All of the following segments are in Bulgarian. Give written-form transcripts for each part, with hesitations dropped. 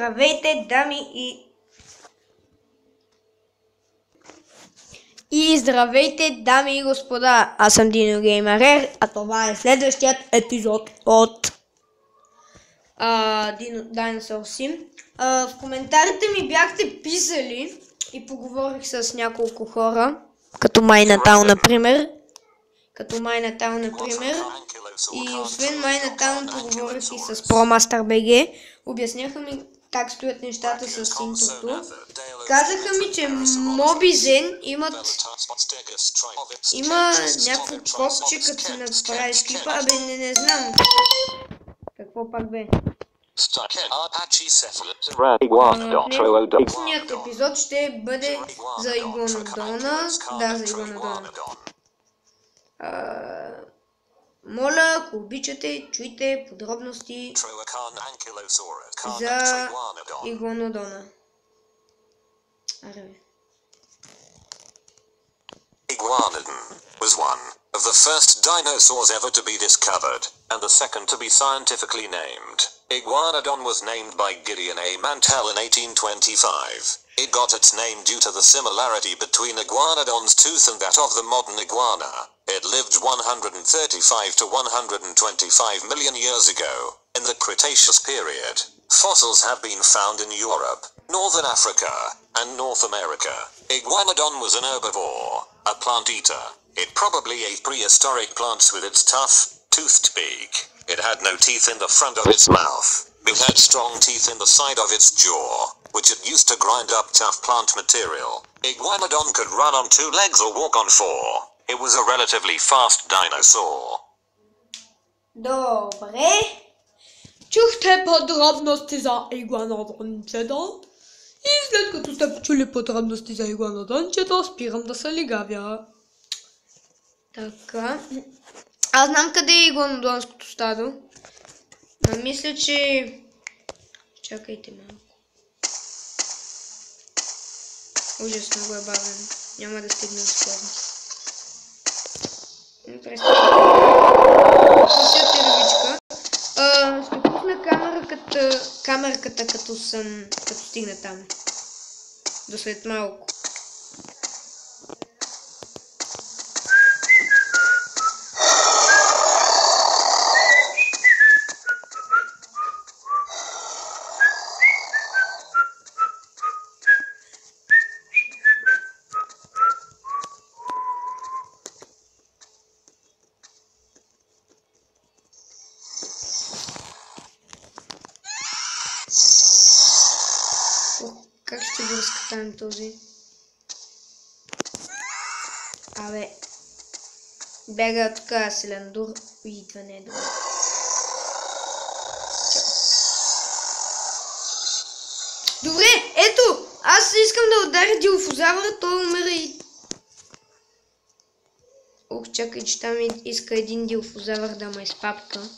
Здравейте, дами и господа, аз съм Дино Геймер, а това е следващият епизод от Dinosaur Sim. В коментарите ми бяхте писали и поговорих с няколко хора, като Майнатал, например. И освен Майнатал поговорих и с ProMaster BG. Обясняха ми как стоят нещата с интрото. Казаха ми, че Mobizen има някакво копче, като се направиш клипа. Абе, не знам. Какво пак бе? Днешният епизод ще бъде за Игуанодона. Да, за Игуанодона. Моля, ако обичате, чуйте подробности за Игуанодона. Iguanodon was one of the first dinosaurs ever to be discovered, and the second to be scientifically named. Iguanodon was named by Gideon A. Mantell in 1825. It got its name due to the similarity between Iguanodon's tooth and that of the modern iguana. It lived 135 to 125 million years ago, in the Cretaceous period. Fossils have been found in Europe, Northern Africa, and North America. Iguanodon was an herbivore, a plant eater. It probably ate prehistoric plants with its tough, toothed beak. It had no teeth in the front of its mouth. It had strong teeth in the side of its jaw, which it used to grind up tough plant material. Iguanodon could run on 2 legs or walk on 4. It was a relatively fast dinosaur. Добре. Чухте подробности за Игуанодончето. И след като сте чули подробности за Игуанодончето, спирам да се лигавя. Така. Аз знам къде е Игуанодонското стадо. Но мисля, че... Чакайте малко. Ужас, много е бавен. Няма да стигне скоро. Слушайте, девичка. Ще пусна камерката, като стигна там. До след малко. Как ще го разкатаем този? Абе. Бяга така силен дур. Уи, това не е добре. Добре, ето! Аз искам да ударя дилофозавъра, той умира и... Ох, чакай, че там иска един дилофозавър да ме изпапка.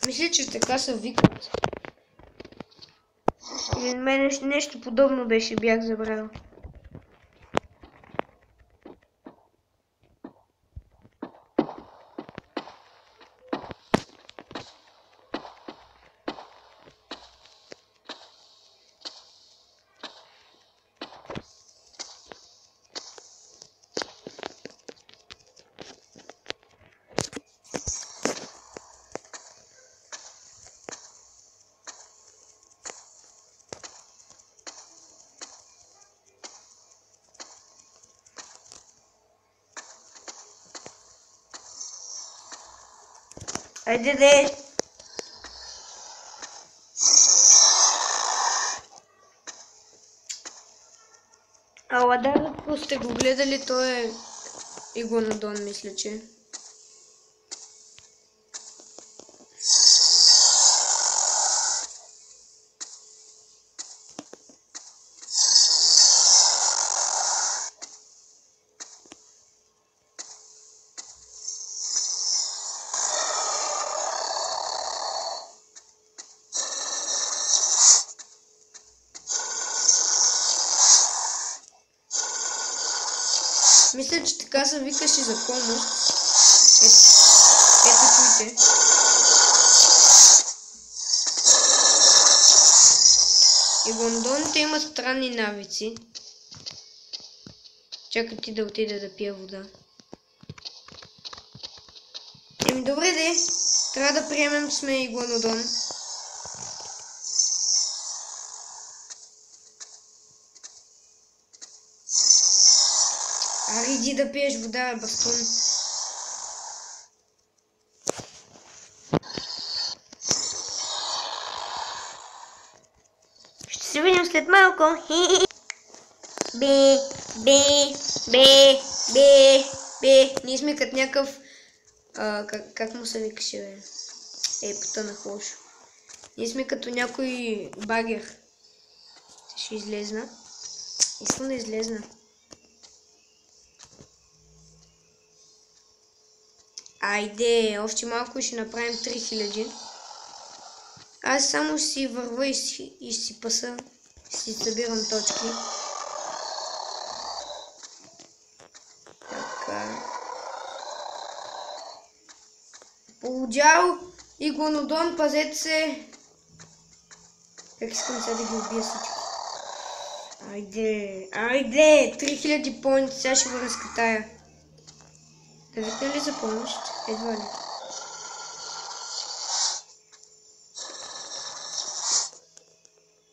Мисля, че така се викат. Или мен нещо подобно беше, бях забрал. Айде де! Аладар, ако сте го гледали, той е Игуанодон, мисля, че. Мисля, че така се викаше за помощ. Ето чуйте. Игуанодоните имат странни навици. Чакай ти да отида да пия вода. Добре де. Трябва да приемем, че сме игуанодон. Аре, иди да пиеш вода, бе, бастун. Ще се видим след малко. Бе. Ние сме като някакъв... как му се викаше, бе? Потънах лошо. Ние сме като някой багер. Ще излезна. Искам да излезна. Айде, още малко и ще направим 3000. Аз само си върва и си паса. Си събирам точки. Така. Полудял, игуанодон, пазете се. Как искам сега да ги убия всички. Айде. 3000 поинта, сега ще го разкатая. Да викна ли за помощ? Едва ли.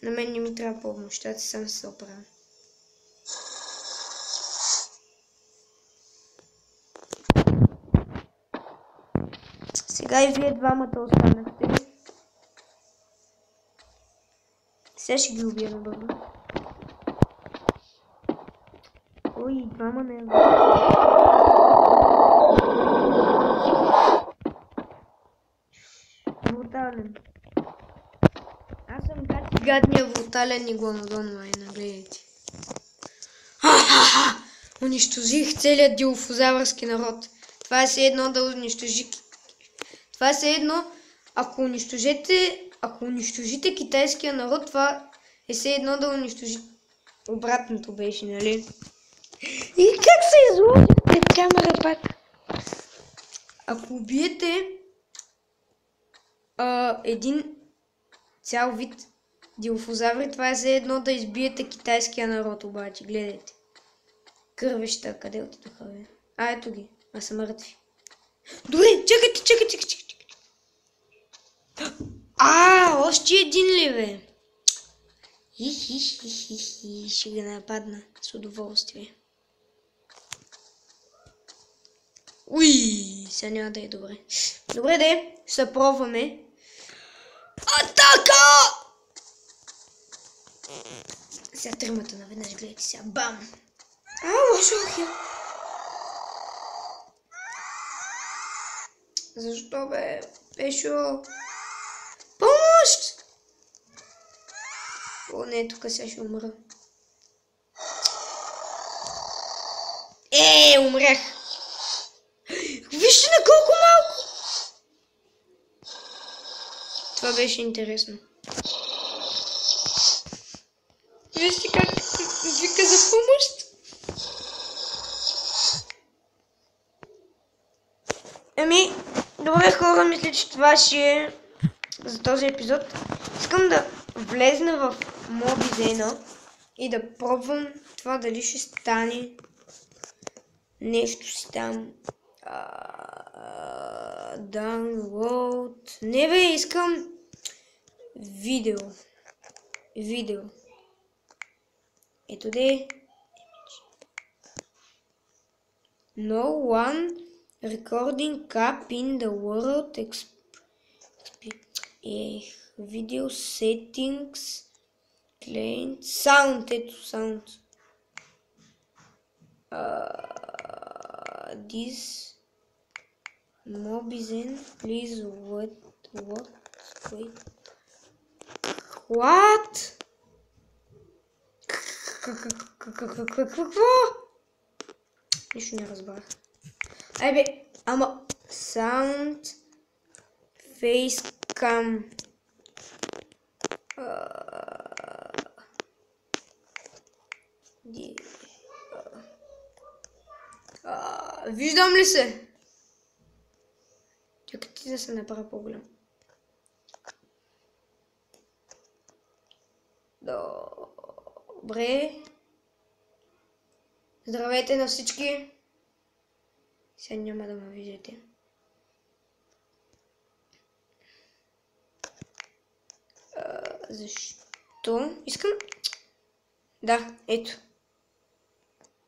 На мен не ми трябва помощ, аз сам се оправя. Сега и вие двамата останахте. Сега ще ги убия набързо. Ой, двама не е. Брутален. Аз съм гадния брутален игуанодон, майна, гледайте. Унищожих целият дилофозавърски народ. Това е все едно да унищожи... Това е все едно, ако унищожите китайския народ, това е все едно да унищожи... Обратното беше, нали? И как се изложи пред камера пак? Ако убиете един цял вид дилофозаври, това е все едно да избиете китайския народ, обаче. Гледайте. Кървеща, къде отидоха, бе? Ето ги. Аз са мъртви. Добре, чакайте. Още един ли, бе? Ще ги нападна с удоволствие. Уй, сега няма да е добре. Добре, де, ще пробваме. Атака! Сега тримата наведнъж, гледайте сега. Бам! Лошо хил. Защо, бе? Пешо? Помощ! О, не, тук сега ще умра. Умрях! Вижте на колко малко! Това беше интересно. Вижте как вика за помощ. Добре, хора, мисля, че това ще е за този епизод. Искам да влезна в Mobizeno и да пробвам това дали ще стане нещо си там. Download. Не, бе, искам видео. Ето де. No one recording cap in the world. Video settings. Client. Sound. Ето sound. This Mobizeno, please wait. What? Какво? Нищо не разбрах. Айде, ама sound facecam. Виждам ли се? Чакай ти да се направя по-голям. Добре. Здравейте на всички. Сега няма да ме видите. Защо? Искам... Да, ето.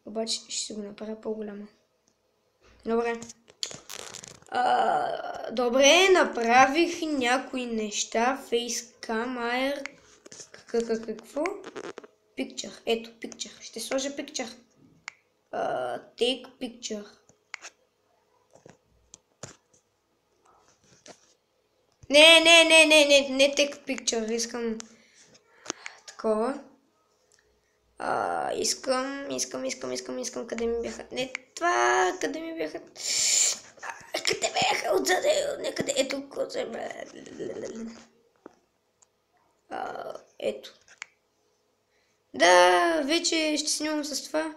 Обаче ще си го направя по-голямо. Добре. Добре, направих някои неща. Facecam, Air... Какво? Picture. Ето, Picture. Ще сложа Picture. Take Picture. Не Take Picture. Искам такова. Искам. Къде ми бяха? Не това, къде ми бяха? Къде бяха? Отзаде, някъде. Ето. Ето. Да, вече ще снимам с това.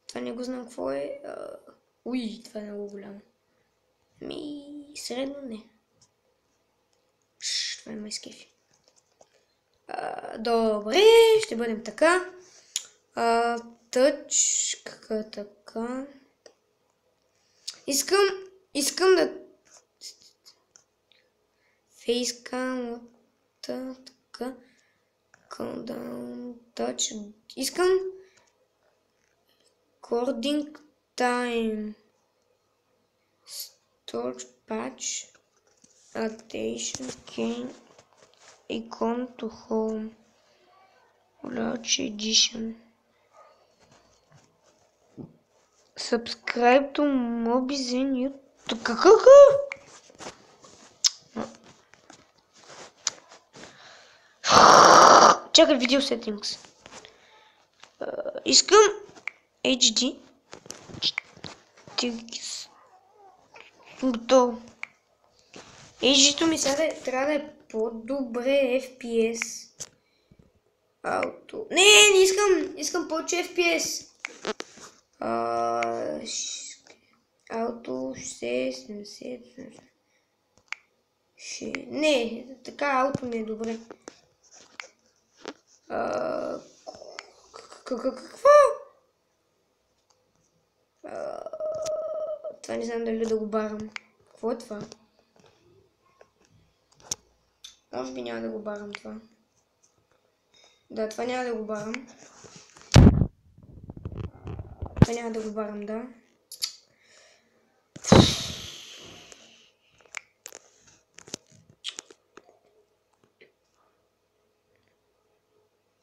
Това не го знам какво е. Уй, това е много голямо. Средно не. Това е май скефи. Добре, ще бъдем така. Тъчка така. Искам да... Facecam така. Countdown, touch. Искам... Recording time. Storage patch. Attention can. Icon to home. Large edition. Subscribe to Mobizen YouTube. Какъв? Чакай, видео settings. Искам HD. Готово. HD-то ми сега трябва да е по-добре FPS. Ауто. Не искам повече FPS. Ауто 60, 70. Не, така ауто ми е добре. Какво? Това не знам дали да го барам. Какво е това? Може би няма да го барам това. Да, това няма да го барам. Това няма да го барам, да.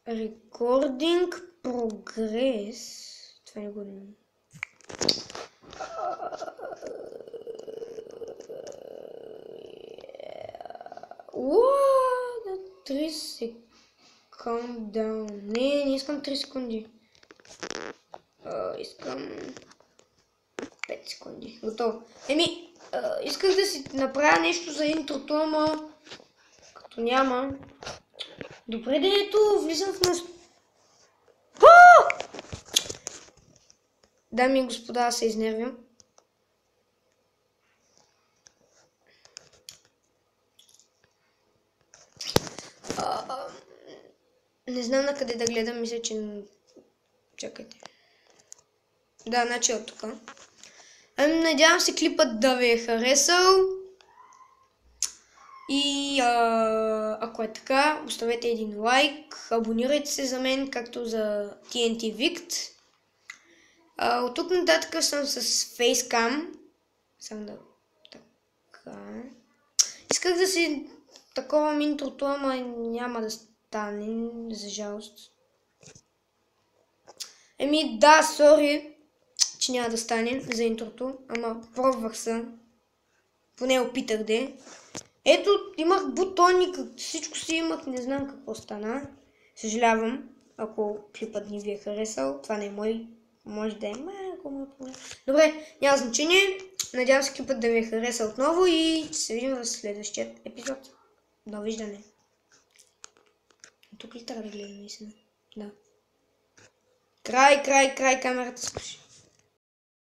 Recording progress. Това не го... What? 3 секунди down. Не искам 3 секунди. Искам 5 секунди. Готово. Исках да си направя нещо за интрото, ама като няма. Добре, ето, влизам в нас. Дами и господа, аз се изнервям. Не знам на къде да гледам, мисля, че... Чакайте. Да, значи от тук. Надявам се клипът да ви е харесал. И ако е така, оставете един лайк, абонирайте се за мен, както за TNT Vict. От тук нататък съм с Facecam. Само да... Така... Исках да си такова интрото, ама няма да стане, за жалост. Да, сори, че няма да стане за интрото, ама пробвах съм. Поне опитах де. Ето, имах бутони, всичко си имах, не знам какво стана. Съжалявам, ако клипът ни ви е харесал. Това не е мой, може да е малко мой проблем. Добре, няма значение. Надявам се клипът да ви е харесал отново и ще се видим в следващия епизод. Довиждане. Тук ли трябва да гледам наистина? Да. Край, камерата спуши.